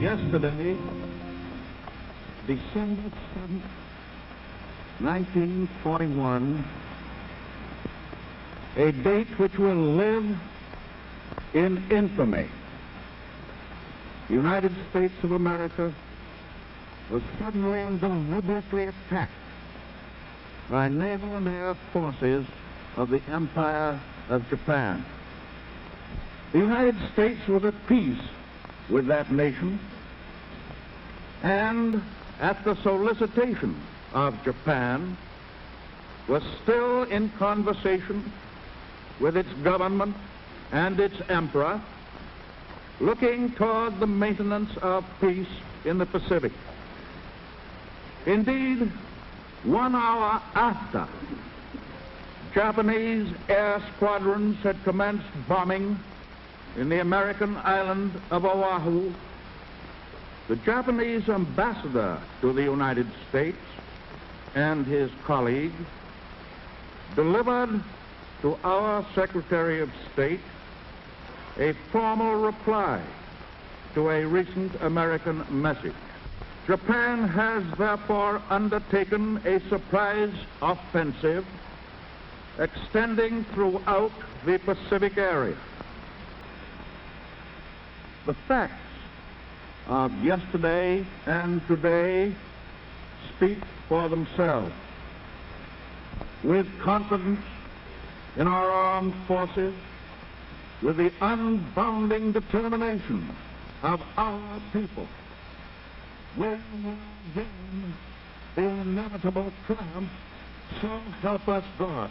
Yesterday, December 7th, 1941, a date which will live in infamy. The United States of America was suddenly and deliberately attacked by naval and air forces of the Empire of Japan. The United States was at peace with that nation, and at the solicitation of Japan, was still in conversation with its government and its emperor, looking toward the maintenance of peace in the Pacific. Indeed, 1 hour after Japanese air squadrons had commenced bombing in the American island of Oahu, the Japanese ambassador to the United States and his colleague delivered to our Secretary of State a formal reply to a recent American message. Japan has therefore undertaken a surprise offensive extending throughout the Pacific area. The facts of yesterday and today speak for themselves. With confidence in our armed forces, with the unbounding determination of our people, we will gain the inevitable triumph, so help us God.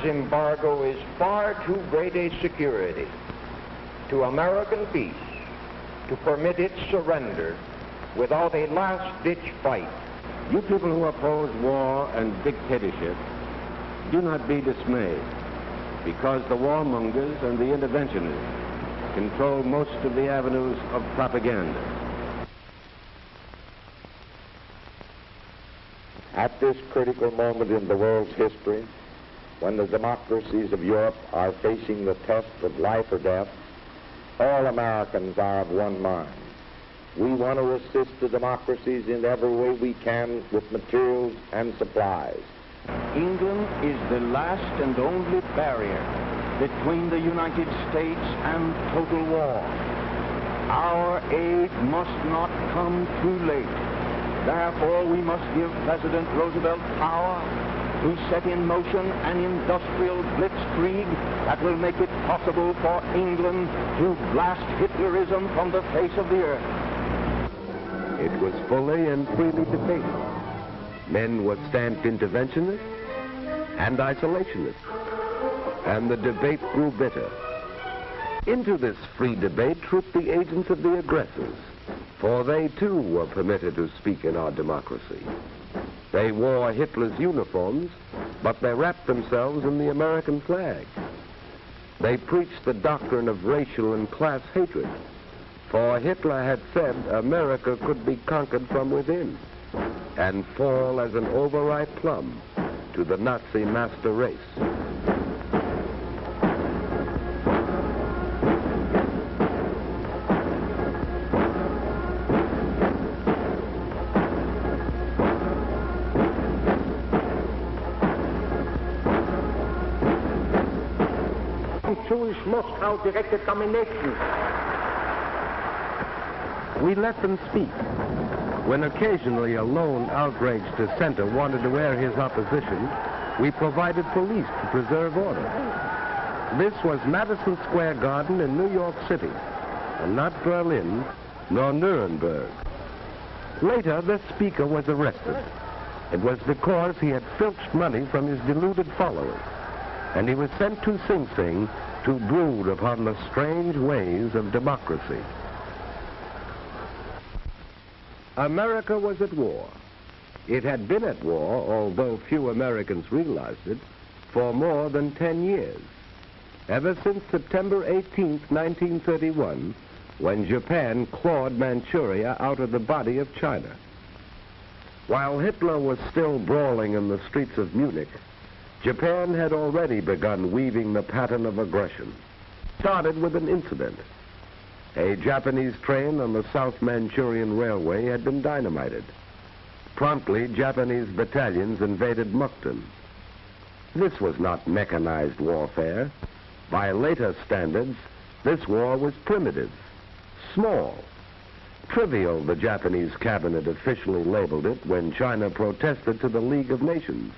Embargo is far too great a security to American peace to permit its surrender without a last-ditch fight. You people who oppose war and dictatorship, do not be dismayed, because the warmongers and the interventionists control most of the avenues of propaganda. At this critical moment in the world's history, when the democracies of Europe are facing the test of life or death, all Americans are of one mind. We want to assist the democracies in every way we can with materials and supplies. England is the last and only barrier between the United States and total war. Our aid must not come too late. Therefore, we must give President Roosevelt power to set in motion an industrial blitzkrieg that will make it possible for England to blast Hitlerism from the face of the earth. It was fully and freely debated. Men were stamped interventionists and isolationists, and the debate grew bitter. Into this free debate trooped the agents of the aggressors, for they too were permitted to speak in our democracy. They wore Hitler's uniforms, but they wrapped themselves in the American flag. They preached the doctrine of racial and class hatred, for Hitler had said America could be conquered from within and fall as an overripe plum to the Nazi master race. Jewish Moscow direct examination. We let them speak. When occasionally a lone outraged dissenter wanted to air his opposition, we provided police to preserve order. This was Madison Square Garden in New York City, and not Berlin nor Nuremberg. Later, the speaker was arrested. It was because he had filched money from his deluded followers, and he was sent to Sing Sing to brood upon the strange ways of democracy. America was at war. It had been at war, although few Americans realized it, for more than 10 years. Ever since September 18th, 1931, when Japan clawed Manchuria out of the body of China. While Hitler was still brawling in the streets of Munich, Japan had already begun weaving the pattern of aggression. Started with an incident. A Japanese train on the South Manchurian Railway had been dynamited. Promptly, Japanese battalions invaded Mukden. This was not mechanized warfare. By later standards, this war was primitive, small, trivial, the Japanese cabinet officially labeled it when China protested to the League of Nations.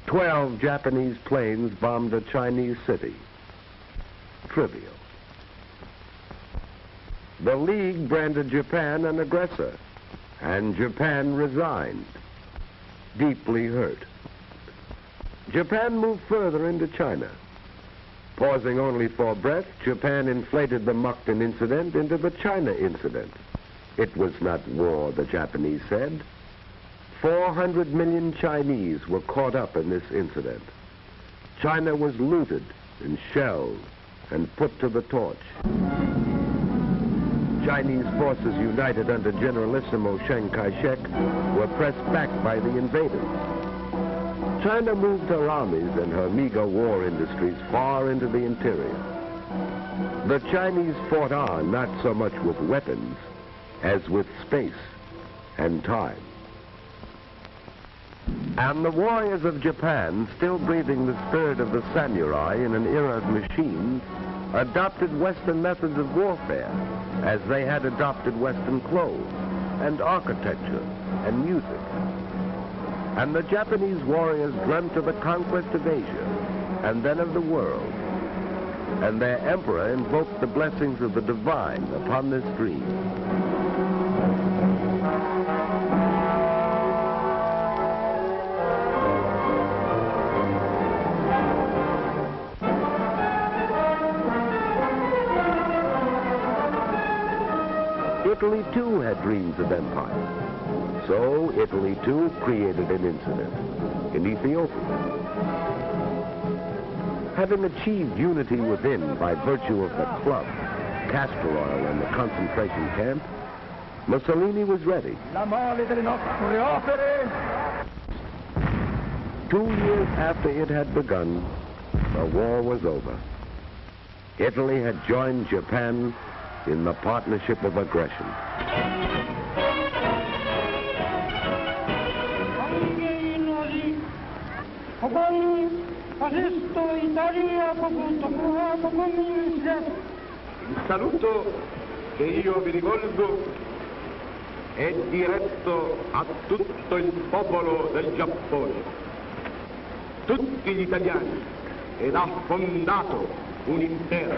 12 Japanese planes bombed a Chinese city. Trivial. The League branded Japan an aggressor, and Japan resigned, deeply hurt. Japan moved further into China. Pausing only for breath, Japan inflated the Mukden incident into the China incident. It was not war, the Japanese said. 400 million Chinese were caught up in this incident. China was looted and shelled and put to the torch. Chinese forces united under Generalissimo Chiang Kai-shek were pressed back by the invaders. China moved her armies and her meager war industries far into the interior. The Chinese fought on not so much with weapons as with space and time. And the warriors of Japan, still breathing the spirit of the samurai in an era of machines, adopted Western methods of warfare as they had adopted Western clothes and architecture and music. And the Japanese warriors dreamt of the conquest of Asia and then of the world. And their emperor invoked the blessings of the divine upon this dream. Italy too had dreams of empire. So Italy too created an incident in Ethiopia. Having achieved unity within by virtue of the club, castor oil, and the concentration camp, Mussolini was ready. 2 years after it had begun, the war was over. Italy had joined Japan in the partnership of aggression. Il saluto che io vi rivolgo è diretto a tutto il popolo del Giappone, tutti gli italiani, ed ha fondato un impero.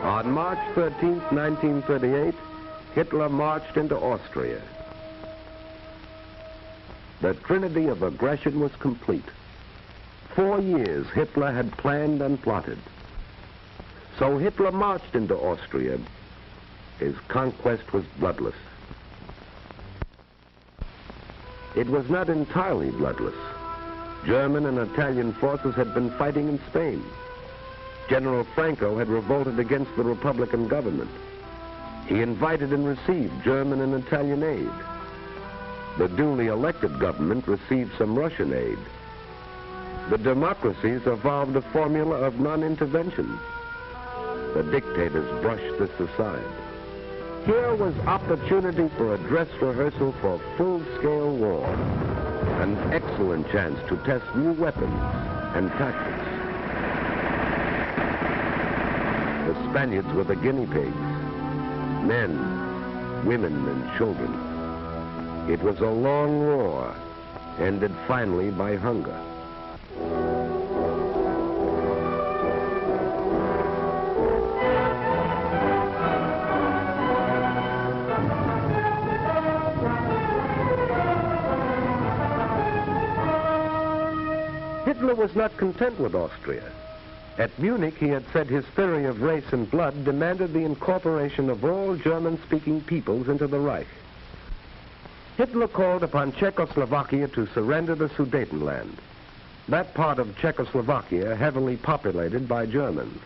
On March 13, 1938, Hitler marched into Austria. The trinity of aggression was complete. 4 years Hitler had planned and plotted. So Hitler marched into Austria. His conquest was bloodless. It was not entirely bloodless. German and Italian forces had been fighting in Spain. General Franco had revolted against the Republican government. He invited and received German and Italian aid. The duly elected government received some Russian aid. The democracies evolved a formula of non-intervention. The dictators brushed this aside. Here was opportunity for a dress rehearsal for full-scale war, an excellent chance to test new weapons and tactics. The Spaniards were the guinea pigs, men, women, and children. It was a long war, ended finally by hunger. Hitler was not content with Austria. At Munich, he had said his theory of race and blood demanded the incorporation of all German-speaking peoples into the Reich. Hitler called upon Czechoslovakia to surrender the Sudetenland, that part of Czechoslovakia heavily populated by Germans.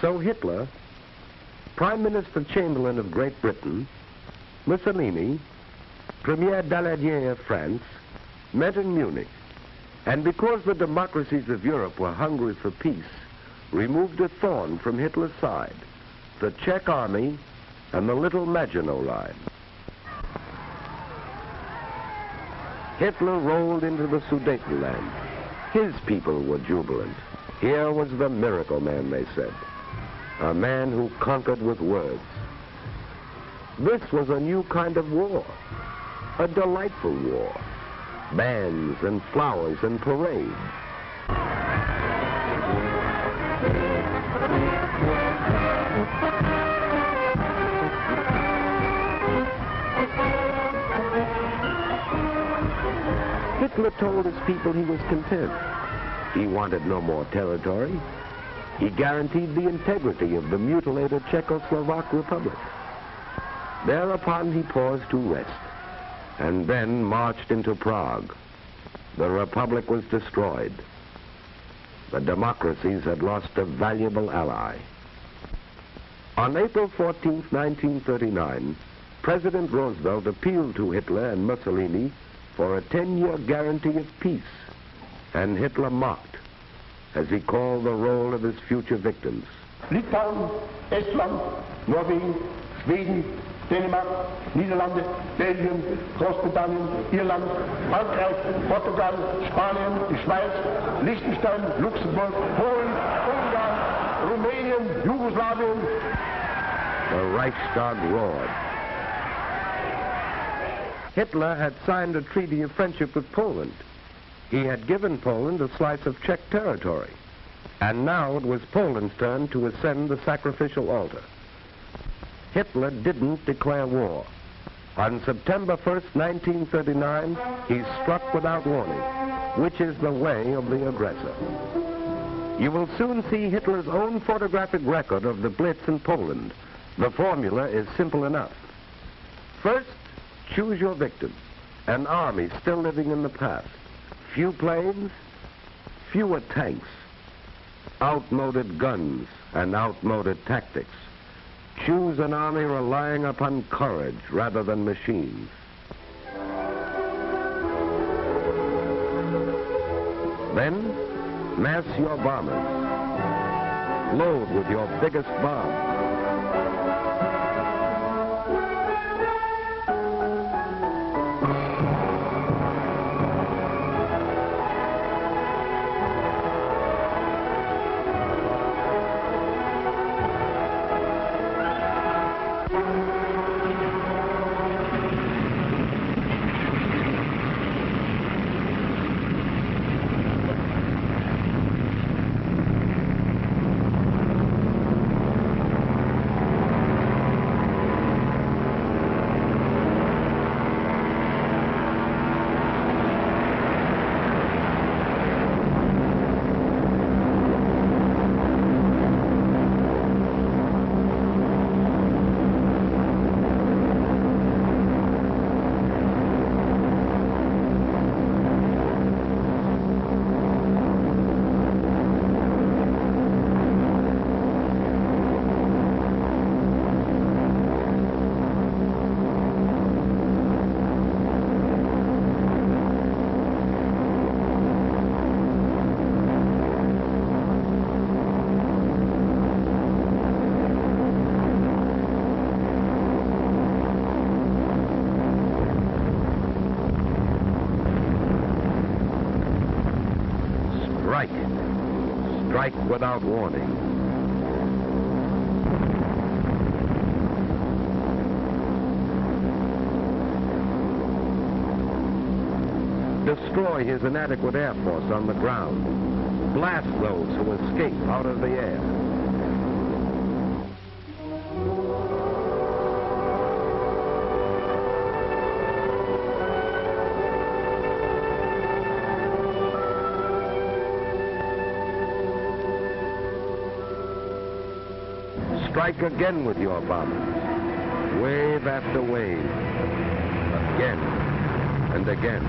So Hitler, Prime Minister Chamberlain of Great Britain, Mussolini, Premier Daladier of France, met in Munich, and because the democracies of Europe were hungry for peace, removed a thorn from Hitler's side, the Czech army and the Little Maginot Line. Hitler rolled into the Sudetenland. His people were jubilant. Here was the miracle man, they said, a man who conquered with words. This was a new kind of war, a delightful war. Bands and flowers and parades. Hitler told his people he was content. He wanted no more territory. He guaranteed the integrity of the mutilated Czechoslovak Republic. Thereupon he paused to rest, and then marched into Prague. The Republic was destroyed. The democracies had lost a valuable ally. On April 14, 1939, President Roosevelt appealed to Hitler and Mussolini for a 10-year guarantee of peace, and Hitler mocked as he called the roll of his future victims. Litauen, Estland, Norwegen, Schweden, Dänemark, Niederlande, Belgien, Großbritannien, Irland, Frankreich, Portugal, Spanien, die Schweiz, Liechtenstein, Luxemburg, Polen, Ungarn, Rumänien, Jugoslawien. The Reichstag roared. Hitler had signed a treaty of friendship with Poland. He had given Poland a slice of Czech territory, and now it was Poland's turn to ascend the sacrificial altar. Hitler didn't declare war. On September 1st, 1939, he struck without warning, which is the way of the aggressor. You will soon see Hitler's own photographic record of the Blitz in Poland. The formula is simple enough. First, choose your victim, an army still living in the past. Few planes, fewer tanks, outmoded guns and outmoded tactics. Choose an army relying upon courage rather than machines. Then, mass your bombers. Load with your biggest bomb. Strike without warning. Destroy his inadequate air force on the ground. Blast those who escape out of the air. Strike again with your bombers, wave after wave, again and again.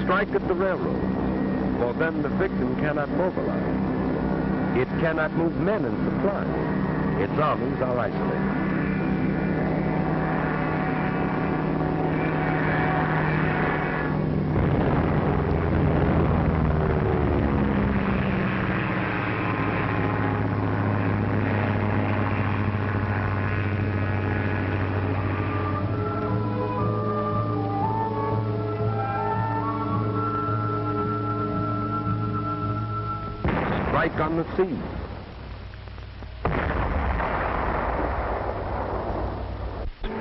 Strike at the railroad, for then the victim cannot mobilize. It cannot move men and supplies. Its armies are isolated. Strike on the sea.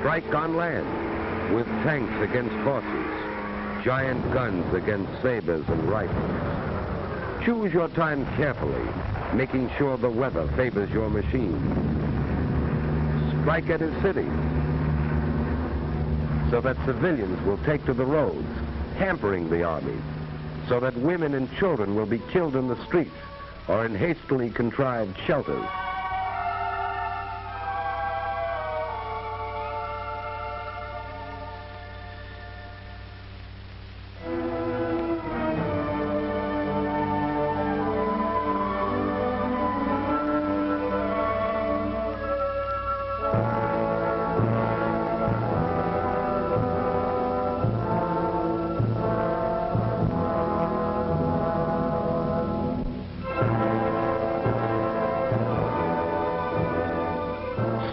Strike on land, with tanks against horses, giant guns against sabers and rifles. Choose your time carefully, making sure the weather favors your machine. Strike at his city, so that civilians will take to the roads, hampering the army, so that women and children will be killed in the streets or in hastily contrived shelters.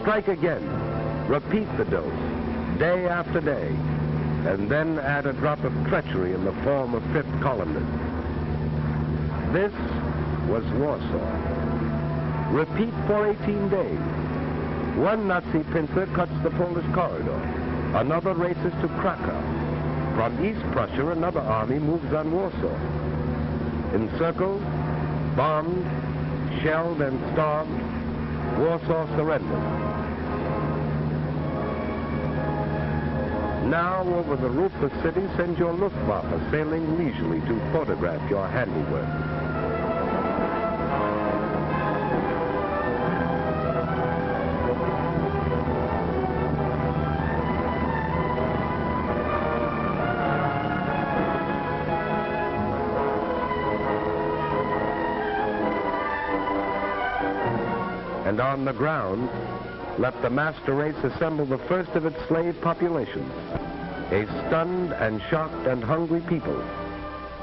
Strike again. Repeat the dose, day after day, and then add a drop of treachery in the form of fifth columnists. This was Warsaw. Repeat for 18 days. One Nazi pincer cuts the Polish corridor. Another races to Krakow. From East Prussia, another army moves on Warsaw. Encircled, bombed, shelled, and starved, Warsaw surrendered. Now, over the roofless city, send your Luftwaffe sailing leisurely to photograph your handiwork. And on the ground, let the master race assemble the first of its slave populations, a stunned and shocked and hungry people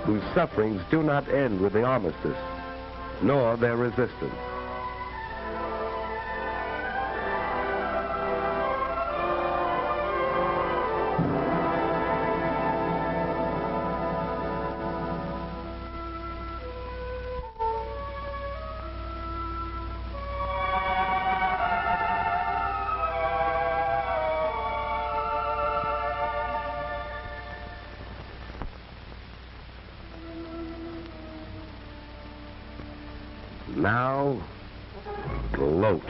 whose sufferings do not end with the armistice, nor their resistance. Now, gloat.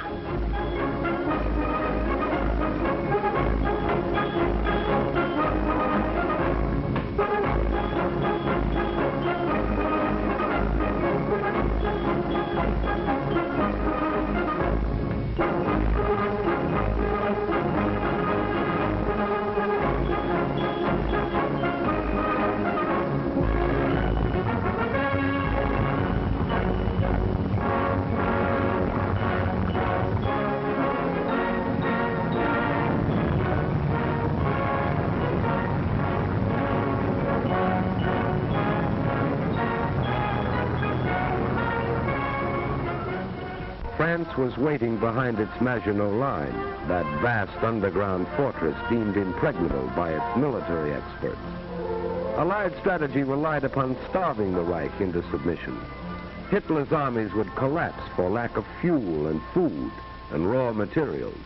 France was waiting behind its Maginot Line, that vast underground fortress deemed impregnable by its military experts. Allied strategy relied upon starving the Reich into submission. Hitler's armies would collapse for lack of fuel and food and raw materials.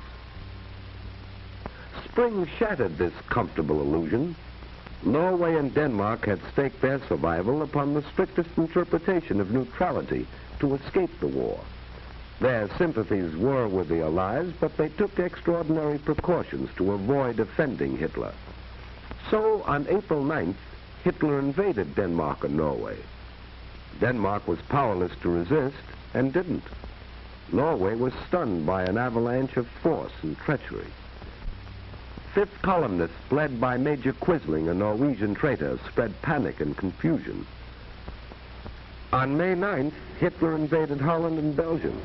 Spring shattered this comfortable illusion. Norway and Denmark had staked their survival upon the strictest interpretation of neutrality to escape the war. Their sympathies were with the Allies, but they took extraordinary precautions to avoid offending Hitler. So, on April 9th, Hitler invaded Denmark and Norway. Denmark was powerless to resist and didn't. Norway was stunned by an avalanche of force and treachery. Fifth columnists, led by Major Quisling, a Norwegian traitor, spread panic and confusion. On May 9th, Hitler invaded Holland and Belgium.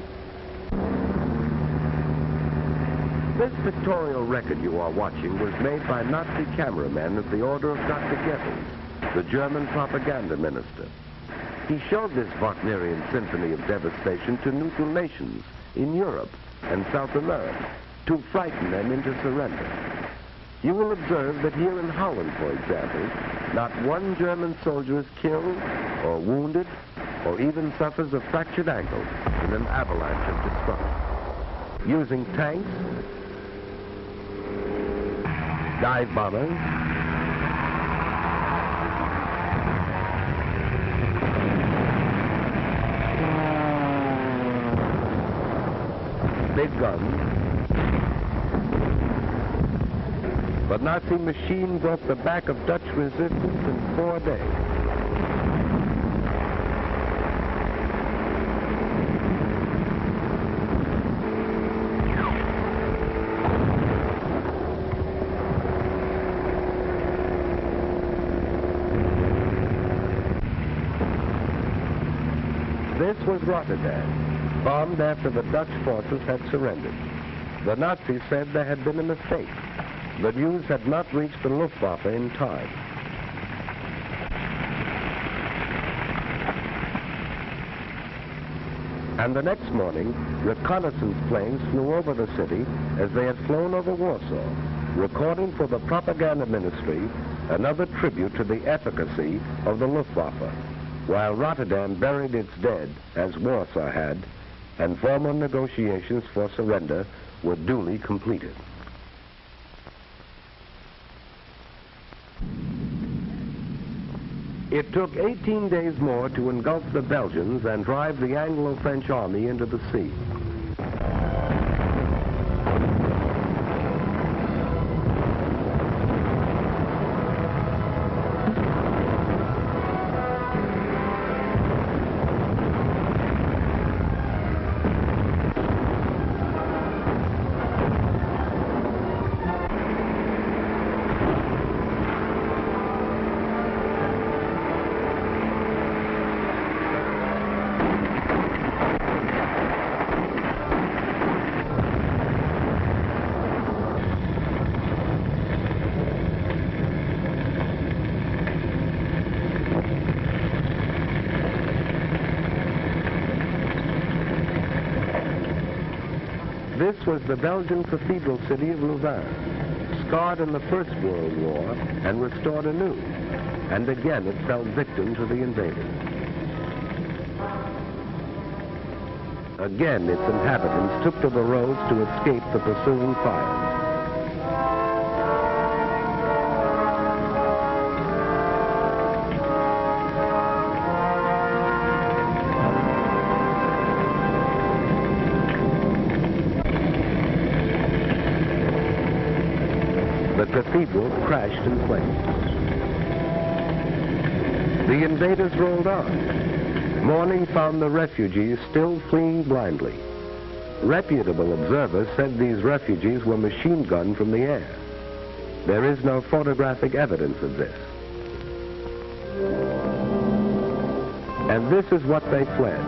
This pictorial record you are watching was made by Nazi cameramen at the order of Dr. Goebbels, the German propaganda minister. He showed this Wagnerian symphony of devastation to neutral nations in Europe and South America to frighten them into surrender. You will observe that here in Holland, for example, not one German soldier is killed or wounded or even suffers a fractured ankle in an avalanche of destruction. Using tanks, dive bombers, big guns, the Nazi machine broke the back of Dutch resistance in 4 days. This was Rotterdam, bombed after the Dutch forces had surrendered. The Nazis said there had been a mistake. The news had not reached the Luftwaffe in time. And the next morning, reconnaissance planes flew over the city as they had flown over Warsaw, recording for the propaganda ministry another tribute to the efficacy of the Luftwaffe, while Rotterdam buried its dead, as Warsaw had, and formal negotiations for surrender were duly completed. It took 18 days more to engulf the Belgians and drive the Anglo-French army into the sea. This was the Belgian cathedral city of Louvain, scarred in the First World War and restored anew, and again it fell victim to the invaders. Again its inhabitants took to the roads to escape the pursuing fires. The cathedral crashed in flames. The invaders rolled on. Morning found the refugees still fleeing blindly. Reputable observers said these refugees were machine gunned from the air. There is no photographic evidence of this. And this is what they fled.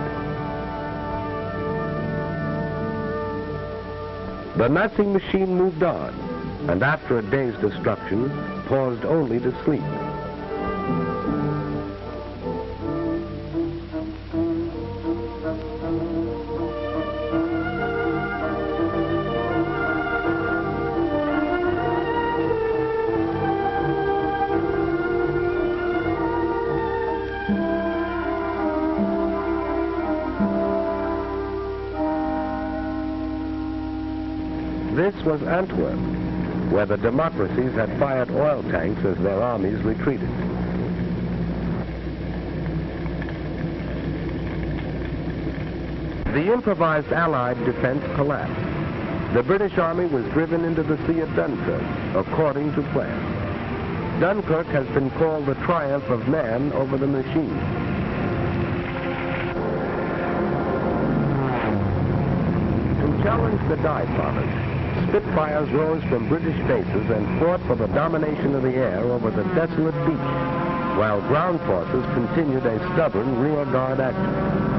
The Nazi machine moved on, and after a day's destruction, paused only to sleep. This was Antwerp, where the democracies had fired oil tanks as their armies retreated. The improvised Allied defense collapsed. The British Army was driven into the sea at Dunkirk, according to plan. Dunkirk has been called the triumph of man over the machine. To challenge the dive bombers, Spitfires rose from British bases and fought for the domination of the air over the desolate beach, while ground forces continued a stubborn rear guard action.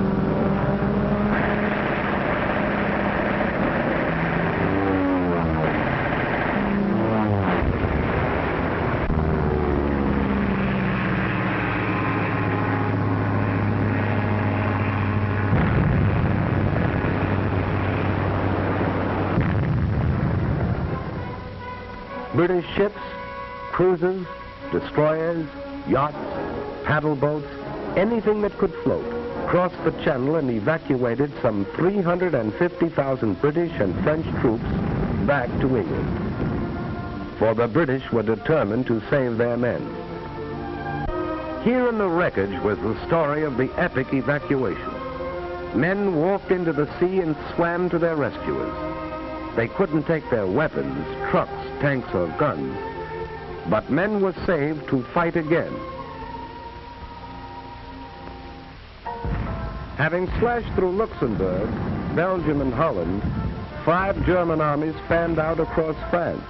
British ships, cruisers, destroyers, yachts, paddle boats, anything that could float, crossed the channel and evacuated some 350,000 British and French troops back to England. For the British were determined to save their men. Here in the wreckage was the story of the epic evacuation. Men walked into the sea and swam to their rescuers. They couldn't take their weapons, trucks, tanks, or guns, but men were saved to fight again. Having slashed through Luxembourg, Belgium, and Holland, 5 German armies fanned out across France.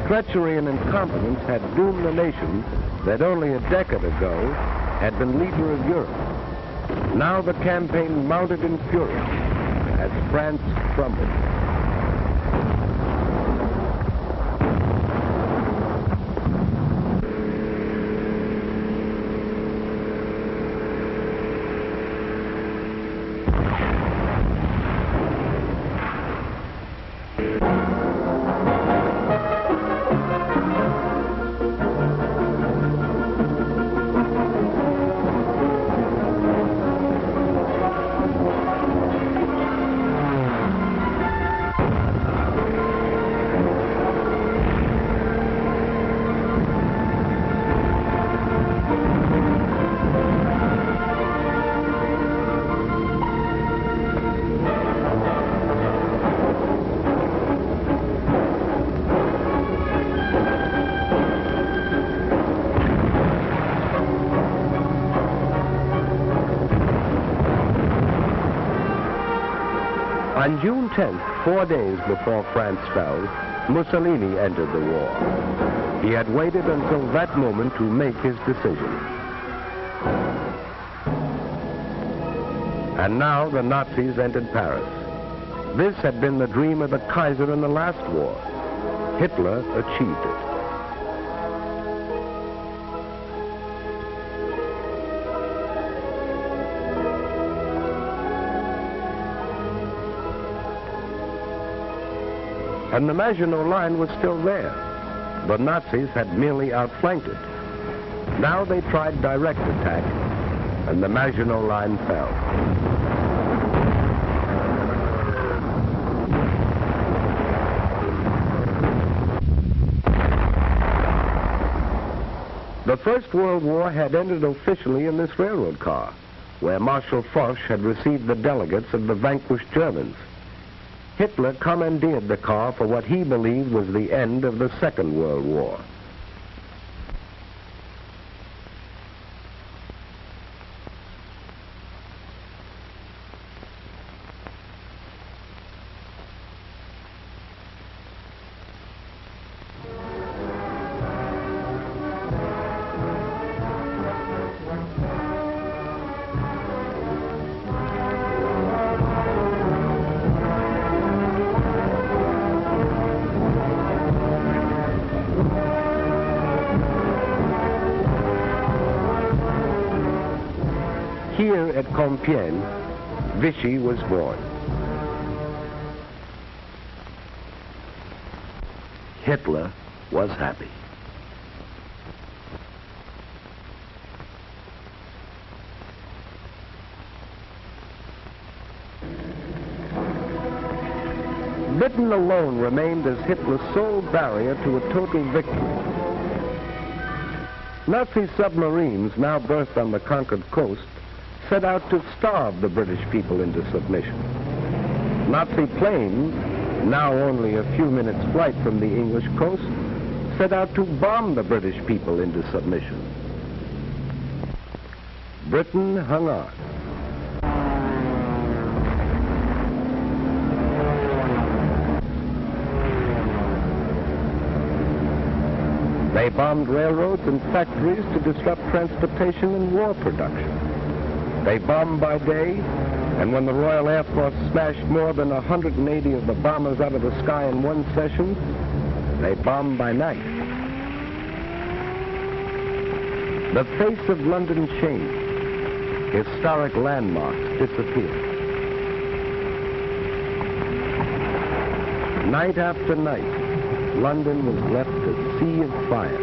Treachery and incompetence had doomed the nation that only a decade ago had been leader of Europe. Now the campaign mounted in fury as France crumbled. On June 10th, 4 days before France fell, Mussolini entered the war. He had waited until that moment to make his decision. And now the Nazis entered Paris. This had been the dream of the Kaiser in the last war. Hitler achieved it. And the Maginot Line was still there. The Nazis had merely outflanked it. Now they tried direct attack, and the Maginot Line fell. The First World War had ended officially in this railroad car, where Marshal Foch had received the delegates of the vanquished Germans. Hitler commandeered the car for what he believed was the end of the Second World War. Here at Compiègne, Vichy was born. Hitler was happy. Bit Britain alone remained as Hitler's sole barrier to a total victory. Nazi submarines, now berthed on the conquered coast, set out to starve the British people into submission. Nazi planes, now only a few minutes' flight from the English coast, set out to bomb the British people into submission. Britain hung on. They bombed railroads and factories to disrupt transportation and war production. They bombed by day, and when the Royal Air Force smashed more than 180 of the bombers out of the sky in one session, they bombed by night. The face of London changed. Historic landmarks disappeared. Night after night, London was left a sea of fire.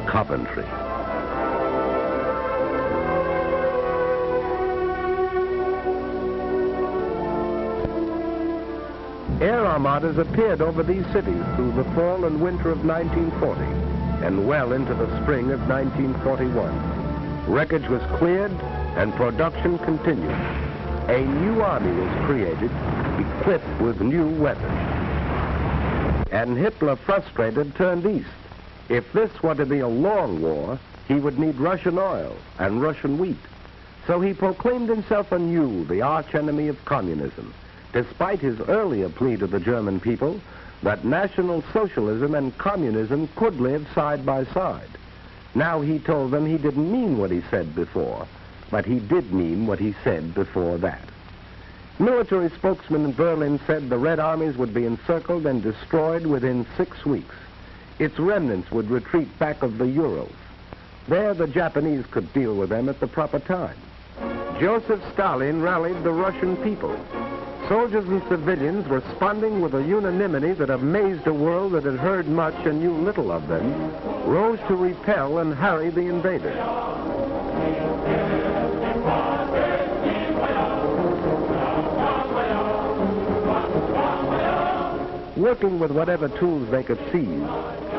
Coventry. Air armadas appeared over these cities through the fall and winter of 1940 and well into the spring of 1941. Wreckage was cleared and production continued. A new army was created, equipped with new weapons. And Hitler, frustrated, turned east. If this were to be a long war, he would need Russian oil and Russian wheat. So he proclaimed himself anew the archenemy of communism, despite his earlier plea to the German people that National Socialism and communism could live side by side. Now he told them he didn't mean what he said before, but he did mean what he said before that. Military spokesman in Berlin said the Red Armies would be encircled and destroyed within 6 weeks. Its remnants would retreat back of the Urals. There the Japanese could deal with them at the proper time. Joseph Stalin rallied the Russian people. Soldiers and civilians responding with a unanimity that amazed a world that had heard much and knew little of them, rose to repel and harry the invaders. Working with whatever tools they could seize,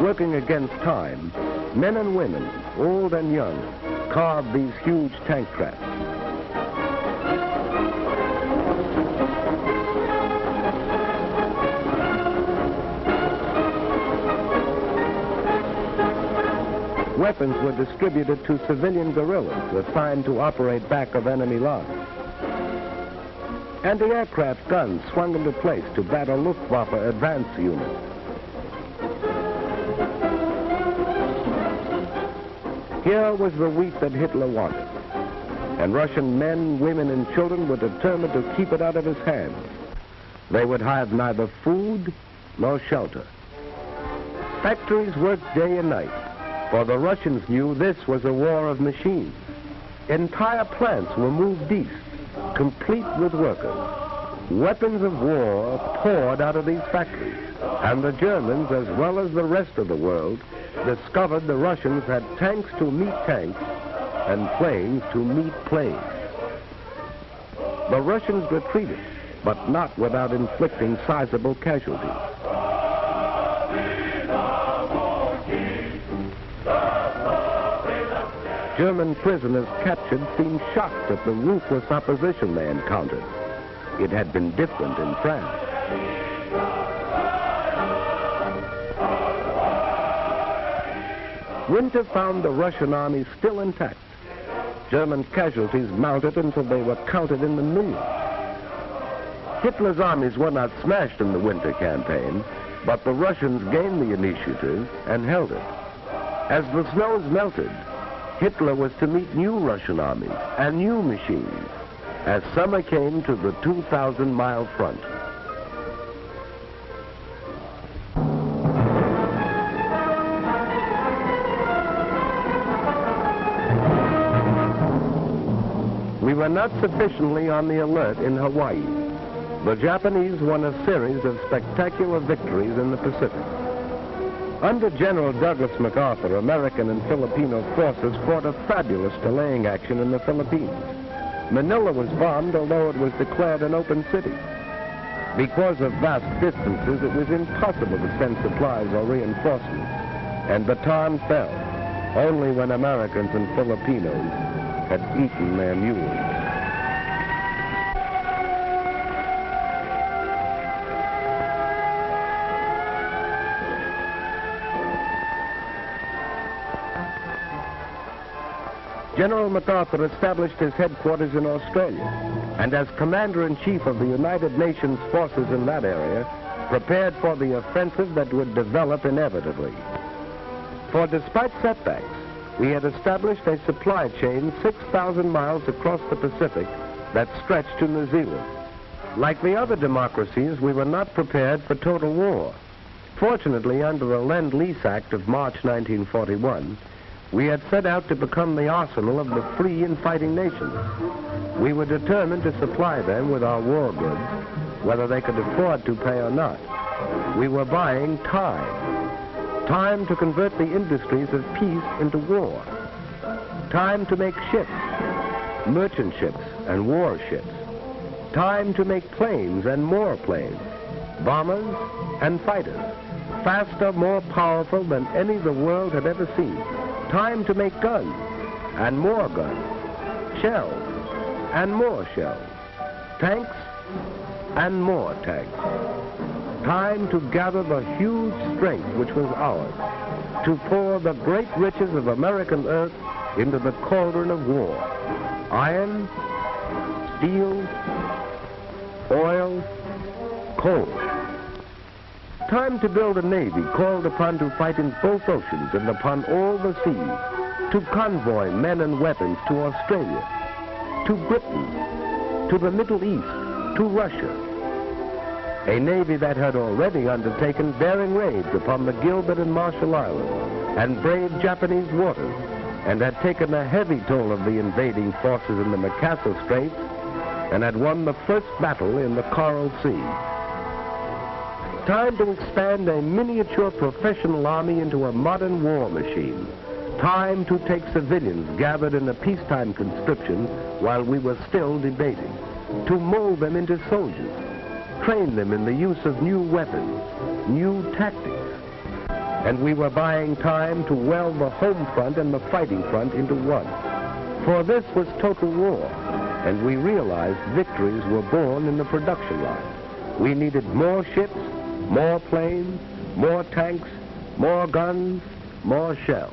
working against time, men and women, old and young, carved these huge tank traps. Weapons were distributed to civilian guerrillas assigned to operate back of enemy lines. Anti-aircraft guns swung into place to battle Luftwaffe advance units. Here was the wheat that Hitler wanted, and Russian men, women, and children were determined to keep it out of his hands. They would have neither food nor shelter. Factories worked day and night, for the Russians knew this was a war of machines. Entire plants were moved east, complete with workers. Weapons of war poured out of these factories, and the Germans, as well as the rest of the world, discovered the Russians had tanks to meet tanks and planes to meet planes. The Russians retreated, but not without inflicting sizable casualties. German prisoners captured seemed shocked at the ruthless opposition they encountered. It had been different in France. Winter found the Russian army still intact. German casualties mounted until they were counted in the millions. Hitler's armies were not smashed in the winter campaign, but the Russians gained the initiative and held it. As the snows melted, Hitler was to meet new Russian armies and new machines as summer came to the 2,000-mile front. We were not sufficiently on the alert in Hawaii. The Japanese won a series of spectacular victories in the Pacific. Under General Douglas MacArthur, American and Filipino forces fought a fabulous delaying action in the Philippines. Manila was bombed, although it was declared an open city. Because of vast distances, it was impossible to send supplies or reinforcements, and Bataan fell only when Americans and Filipinos had eaten their mules. General MacArthur established his headquarters in Australia, and as Commander-in-Chief of the United Nations forces in that area, prepared for the offensive that would develop inevitably. For despite setbacks, we had established a supply chain 6,000 miles across the Pacific that stretched to New Zealand. Like the other democracies, we were not prepared for total war. Fortunately, under the Lend-Lease Act of March 1941, we had set out to become the arsenal of the free and fighting nations. We were determined to supply them with our war goods, whether they could afford to pay or not. We were buying time. Time to convert the industries of peace into war. Time to make ships, merchant ships and warships. Time to make planes and more planes, bombers and fighters, faster, more powerful than any the world had ever seen. Time to make guns, and more guns, shells, and more shells, tanks, and more tanks. Time to gather the huge strength which was ours, to pour the great riches of American earth into the cauldron of war. Iron, steel, oil, coal. Time to build a navy called upon to fight in both oceans and upon all the seas, to convoy men and weapons to Australia, to Britain, to the Middle East, to Russia. A navy that had already undertaken daring raids upon the Gilbert and Marshall Islands and braved Japanese waters, and had taken a heavy toll of the invading forces in the Makassar Straits, and had won the first battle in the Coral Sea. Time to expand a miniature professional army into a modern war machine. Time to take civilians gathered in a peacetime conscription while we were still debating, to mold them into soldiers, train them in the use of new weapons, new tactics. And we were buying time to weld the home front and the fighting front into one. For this was total war, and we realized victories were born in the production line. We needed more ships, more planes, more tanks, more guns, more shells.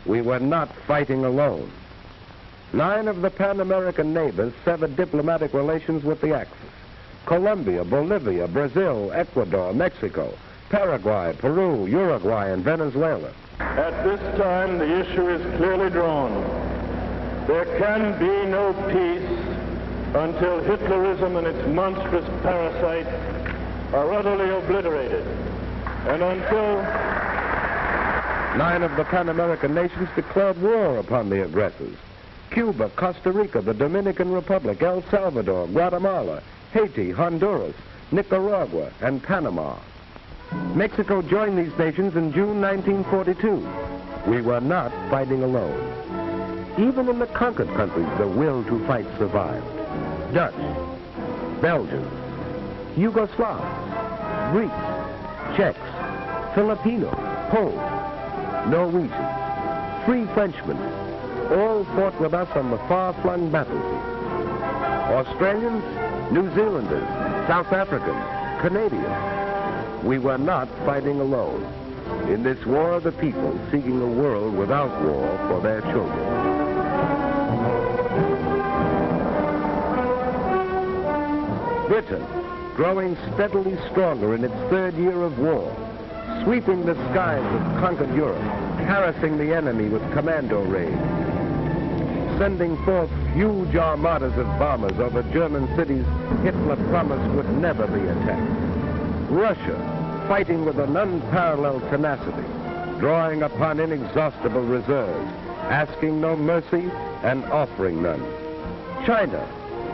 We were not fighting alone. 9 of the Pan-American neighbors severed diplomatic relations with the Axis. Colombia, Bolivia, Brazil, Ecuador, Mexico, Paraguay, Peru, Uruguay, and Venezuela. At this time, the issue is clearly drawn. There can be no peace until Hitlerism and its monstrous parasite are utterly obliterated, and until 9 of the Pan-American nations declared war upon the aggressors. Cuba, Costa Rica, the Dominican Republic, El Salvador, Guatemala, Haiti, Honduras, Nicaragua, and Panama. Mexico joined these nations in June 1942. We were not fighting alone. Even in the conquered countries, the will to fight survived. Dutch, Belgians, Yugoslavs, Greeks, Czechs, Filipinos, Poles, Norwegians, free Frenchmen, all fought with us on the far-flung battlefield. Australians, New Zealanders, South Africans, Canadians. We were not fighting alone in this war of the people seeking a world without war for their children. Britain, growing steadily stronger in its 3rd year of war, sweeping the skies of conquered Europe, harassing the enemy with commando raids, sending forth huge armadas of bombers over German cities Hitler promised would never be attacked. Russia, fighting with an unparalleled tenacity, drawing upon inexhaustible reserves, asking no mercy and offering none. China,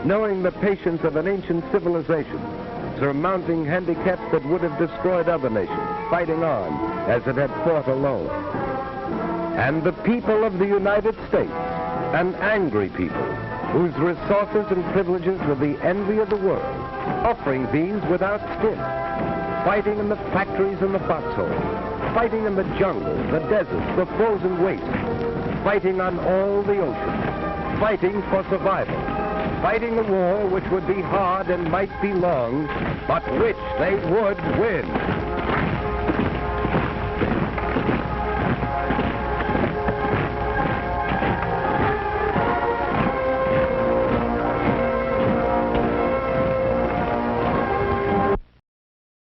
knowing the patience of an ancient civilization, surmounting handicaps that would have destroyed other nations, fighting on as it had fought alone. And the people of the United States, an angry people, whose resources and privileges were the envy of the world, offering these without stint, fighting in the factories and the foxholes, fighting in the jungles, the deserts, the frozen wastes, fighting on all the oceans, fighting for survival, fighting a war which would be hard and might be long, but which they would win.